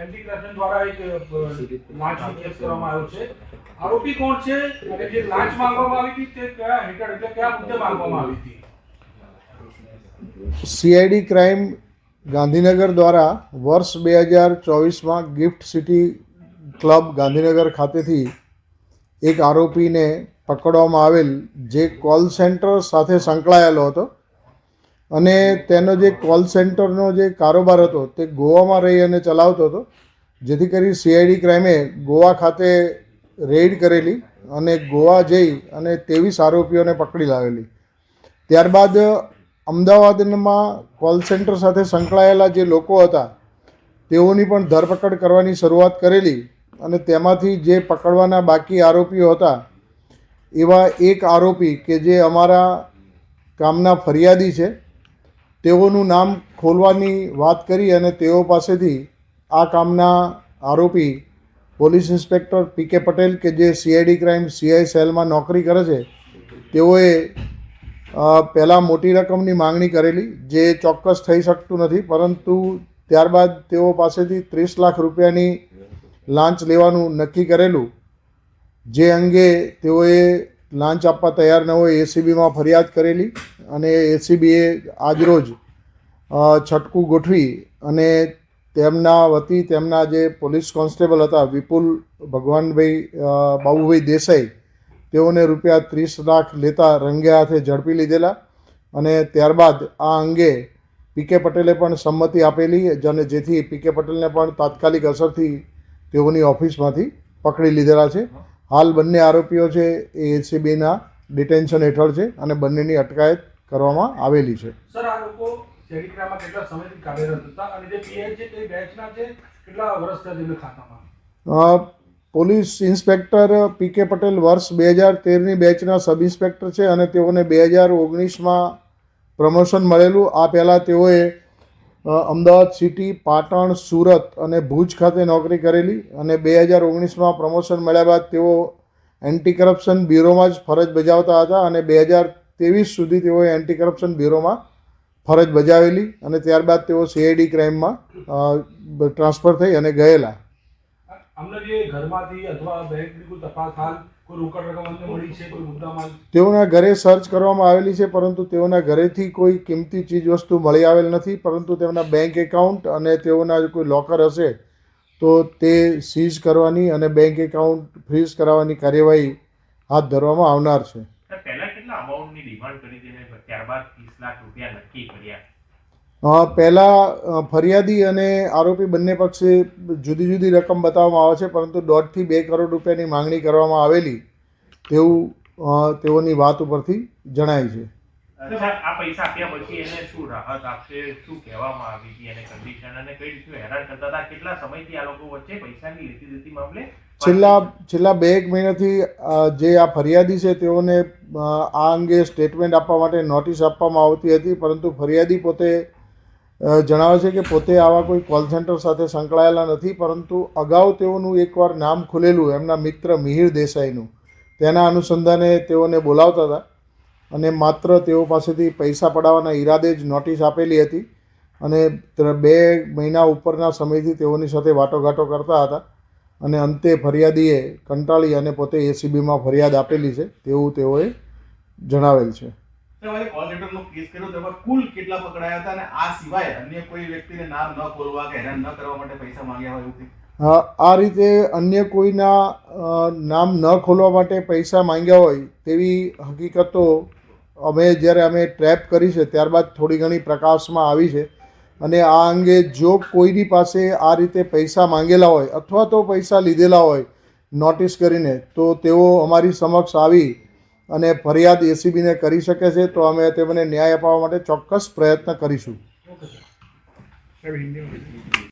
Anti corruption દ્વારા એક લાંચનો case કરવામાં આવ્યો છે. આરોપી કોણ છે અને જે લાંચ માંગવામાં આવી હતી તે કયા હેઠળ એટલે કયા મુદ્દે માંગવામાં આવી હતી? સીઆઈડી ક્રાઇમ ગાંધીનગર દ્વારા વર્ષ 2024માં ગિફ્ટ સિટી ક્લબ ગાંધીનગર ખાતેથી એક આરોપીને પકડવામાં આવેલ, જે કોલ સેન્ટર સાથે સંકળાયેલો હતો અને તેનો જે કોલ સેન્ટરનો જે કારોબાર હતો તે ગોવામાં રહી અને ચલાવતો હતો, જેથી કરી સીઆઈડી ક્રાઇમે ગોવા ખાતે રેડ કરેલી અને ગોવા જઈ અને 23 આરોપીઓને પકડી લાવેલી. ત્યારબાદ અમદાવાદમાં કોલ સેન્ટર સાથે સંકળાયેલા જે લોકો હતા તેઓની પણ ધરપકડ કરવાની શરૂઆત કરેલી અને તેમાંથી જે પકડવાના બાકી આરોપીઓ હતા એવા એક આરોપી કે જે અમારા કામના ફરિયાદી છે, તેઓનું નામ ખોલવાની વાત કરી અને તેઓ પાસેથી આ કામના આરોપી પોલીસ ઇન્સ્પેક્ટર પીકે પટેલ કે જે સીઆઈડી ક્રાઇમ સીઆઈ સેલમાં નોકરી કરે છે, તેઓએ પહેલાં મોટી રકમની માંગણી કરેલી, જે ચોક્કસ થઈ શકતું નથી, પરંતુ ત્યારબાદ તેઓ પાસેથી 30 લાખ રૂપિયાની લાંચ લેવાનું નક્કી કરેલું, જે અંગે તેઓએ લાંચ આપવા તૈયાર ન હોય એસીબીમાં ફરિયાદ કરેલી અને એસીબીએ આજરોજ છટકું ગોઠવી અને તેમના વતી તેમના જે પોલીસ કોન્સ્ટેબલ હતા વિપુલ ભગવાનભાઈ બાબુભાઈ દેસાઈ, તેઓને રૂપિયા 30 લાખ લેતા રંગે હાથે ઝડપી લીધેલા અને ત્યારબાદ આ અંગે પીકે પટેલે પણ સંમતિ આપેલી અને જેથી પીકે પટેલને પણ તાત્કાલિક અસરથી તેઓની ઓફિસમાંથી પકડી લીધેલા છે. હાલ બંને આરોપીઓ છે એ એસીબીના ડિટેન્શન હેઠળ છે અને બંનેની અટકાયત કરવામાં આવેલી છે. સર, આ લોકો સીઆઈડી ક્રાઇમમાં કેટલા સમયથી કાર્યરત હતા અને જે પીઆઈ છે તે બેચના છે કેટલા વર્ષ થયા તેમને ખાતામાં? પોલીસ ઇન્સ્પેક્ટર પીકે પટેલ વર્ષ 2013ની બેચના સબ ઇન્સ્પેક્ટર છે અને તેઓને 2019માં પ્રમોશન મળેલું. આ પહેલાં તેઓએ અમદાવાદ સિટી, પાટણ, સુરત અને ભુજ ખાતે નોકરી કરેલી અને 2019માં પ્રમોશન મળ્યા બાદ તેઓ એન્ટી કરપ્શન બ્યુરોમાં જ ફરજ બજાવતા હતા અને 2023 સુધી તેઓએ એન્ટી કરપ્શન બ્યુરોમાં ફરજ બજાવેલી અને ત્યારબાદ તેઓ સીઆઈડી ક્રાઇમમાં ટ્રાન્સફર થઈ અને ગયેલા. અમને જે ઘરમાંથી અથવા બેંકની કોઈ તપાસ હાલ કોઈ રોકડ રકમ અમને મળી છે, કોઈ મુદ્દામાલ? તેઓના ઘરે સર્ચ કરવામાં આવેલી છે, પરંતુ તેઓના ઘરેથી કોઈ કિંમતી ચીજ વસ્તુ મળી આવેલ નથી, પરંતુ તેમના બેંક એકાઉન્ટ અને તેઓના કોઈ લોકર હશે તો તે સીઝ કરવાની અને બેંક એકાઉન્ટ ફ્રીઝ કરાવવાની કાર્યવાહી હાથ ધરવામાં આવનાર છે. પહેલા કેટલા અમાઉન્ટની ડિમાન્ડ કરી હતી અને ત્યારબાદ 30 લાખ રૂપિયા નક્કી કર્યા? પહેલાં ફરિયાદી અને આરોપી બંને પક્ષે જુદી જુદી રકમ બતાવવામાં આવે છે, પરંતુ 1.5 થી 2 કરોડ રૂપિયાની માંગણી કરવામાં આવેલી તેવું તેઓની વાત ઉપરથી જણાય છે. આ પૈસા આપ્યા પછી એને શું રાહત આપશે, શું કહેવામાં આવી હતી અને કન્ડિશન અને કઈ રીતે હેરાન કરતા હતા? કેટલા સમયથી આ લોકો વચ્ચે પૈસાની લેતી દેતી મામલે? છેલ્લા 2-1 મહિનાથી જે આ ફરિયાદી છે તેઓને આ અંગે સ્ટેટમેન્ટ આપવા માટે નોટિસ આપવામાં આવતી હતી, પરંતુ ફરિયાદી પોતે જણાવે છે કે પોતે આવા કોઈ કોલ સેન્ટર સાથે સંકળાયેલા નથી, પરંતુ અગાઉ તેઓનું એકવાર નામ ખુલેલું એમના મિત્ર મિહિર દેસાઈનું, તેના અનુસંધાને તેઓને બોલાવતા હતા અને માત્ર તેઓ પાસેથી પૈસા પડાવવાના ઈરાદે જ નોટિસ આપેલી હતી અને 2 મહિના ઉપરના સમયથી તેઓની સાથે વાટોઘાટો કરતા હતા અને અંતે ફરિયાદીએ કંટાળી અને પોતે એસીબીમાં ફરિયાદ આપેલી છે તેવું તેઓએ જણાવેલ છે. કોલ સેન્ટરનો કેસ કર્યો તેમાં કુલ કેટલા પકડાયા હતા અને આ સિવાય અન્ય કોઈ વ્યક્તિને નામ ન ખોલવા કે હેરાન ન કરવા માટે પૈસા માંગ્યા હોય એવું? આ રીતે અન્ય કોઈના નામ ન ખોલવા માટે પૈસા માંગ્યા હોય તેવી હકીકતો જ્યારે અમે ટ્રેપ કરી છે ત્યારબાદ થોડી ઘણી પ્રકાશમાં આવી છે અને આ અંગે જો કોઈની પાસે આ રીતે પૈસા માંગેલા હોય અથવા તો પૈસા લીધેલા હોય નોટિસ કરીને, તો તેઓ અમારી સમક્ષ આવી અને ફરિયાદ એસીબીને કરી શકે છે, તો અમે તેમને ન્યાય અપાવવા માટે ચોક્કસ પ્રયત્ન કરીશું.